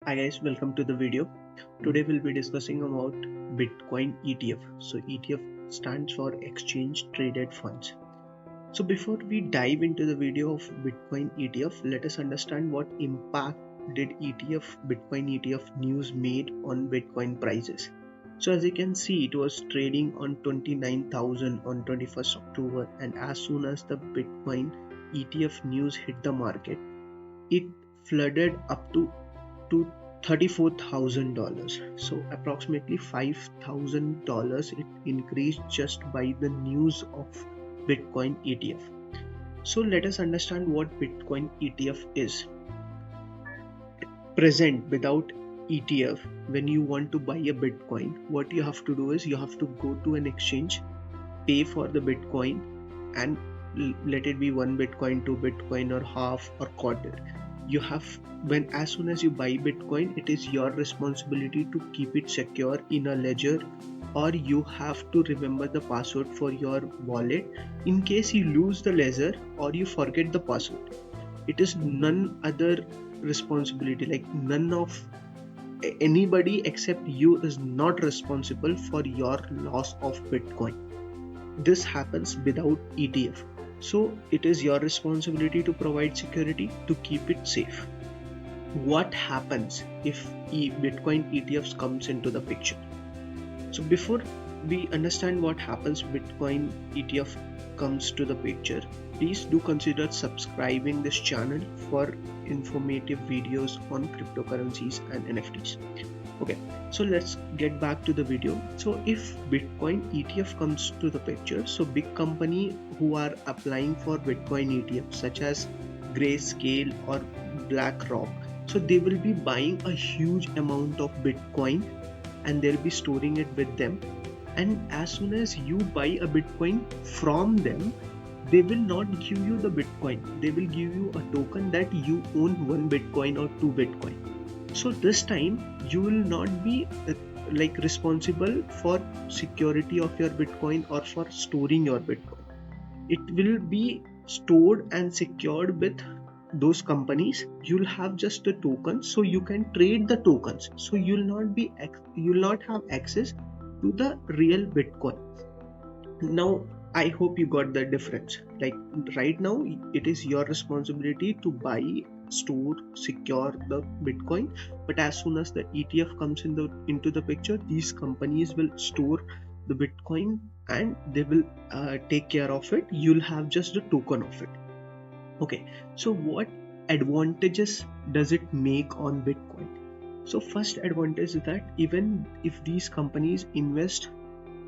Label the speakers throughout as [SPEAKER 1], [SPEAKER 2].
[SPEAKER 1] Hi guys, welcome to the video. Today we'll be discussing about Bitcoin ETF. So ETF stands for Exchange Traded Funds. So before we dive into the video of Bitcoin ETF, let us understand what impact did Bitcoin ETF news made on Bitcoin prices. So as you can see, it was trading on 29,000 on 21st October, and as soon as the Bitcoin ETF news hit the market, it flooded up to $34,000. So approximately $5,000 it increased just by the news of Bitcoin ETF. So let us understand what Bitcoin ETF is. Present without ETF, when you want to buy a Bitcoin, what you have to do is you have to go to an exchange, pay for the Bitcoin, and let it be 1 Bitcoin, 2 Bitcoin, or half or quarter. You have, when as soon as you buy Bitcoin, it is your responsibility to keep it secure in a ledger, or you have to remember the password for your wallet in case you lose the ledger or you forget the password. It is none other responsibility, like none of anybody except you is not responsible for your loss of Bitcoin. This happens without ETF. So it is your responsibility to provide security to keep it safe. What happens if Bitcoin ETFs comes into the picture? So before we understand what happens Bitcoin ETF comes to the picture, please do consider subscribing this channel for informative videos on cryptocurrencies and NFTs. Okay, so let's get back to the video. So if Bitcoin ETF comes to the picture, so big company who are applying for Bitcoin ETF such as Grayscale or BlackRock, so they will be buying a huge amount of Bitcoin and they'll be storing it with them. And as soon as you buy a Bitcoin from them, they will not give you the Bitcoin. They will give you a token that you own 1 Bitcoin or 2 Bitcoin. So this time you will not be responsible for security of your Bitcoin or for storing your Bitcoin. It will be stored and secured with those companies. You'll have just a token, so you can trade the tokens. So you'll not have access to the real Bitcoin. Now I hope you got the difference. Like right now, it is your responsibility to buy, store, secure the Bitcoin. But as soon as the ETF comes into the picture, these companies will store the Bitcoin and they will take care of it. You'll have just a token of it. Okay, so what advantages does it make on Bitcoin? So first advantage is that even if these companies invest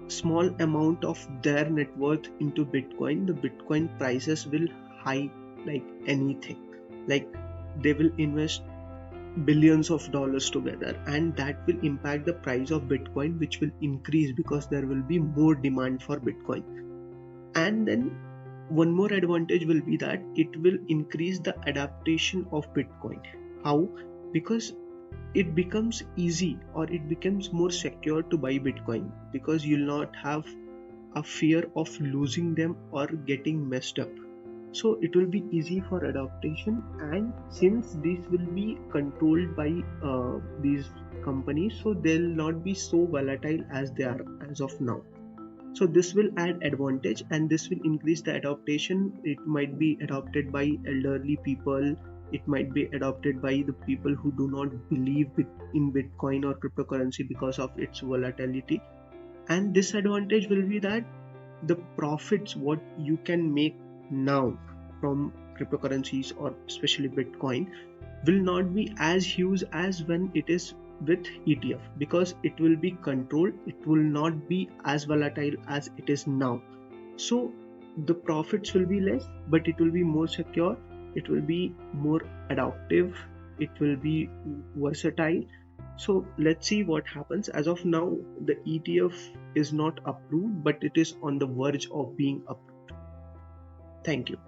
[SPEAKER 1] small amount of their net worth into Bitcoin, the Bitcoin prices will hike like anything. Like they will invest billions of dollars together, and that will impact the price of Bitcoin, which will increase because there will be more demand for Bitcoin. And then one more advantage will be that it will increase the adaptation of Bitcoin. How? Because it becomes easy or it becomes more secure to buy Bitcoin, because you'll not have a fear of losing them or getting messed up. So it will be easy for adaptation, and since these will be controlled by these companies, so they'll not be so volatile as they are as of now. So this will add advantage and this will increase the adaptation. It might be adopted by elderly people, it might be adopted by the people who do not believe in Bitcoin or cryptocurrency because of its volatility. And disadvantage will be that the profits what you can make now from cryptocurrencies or especially Bitcoin will not be as huge as when it is with ETF, because it will be controlled, it will not be as volatile as it is now. So the profits will be less, but it will be more secure, it will be more adaptive, it will be versatile. So let's see what happens. As of now, the ETF is not approved, but it is on the verge of being approved. Thank you.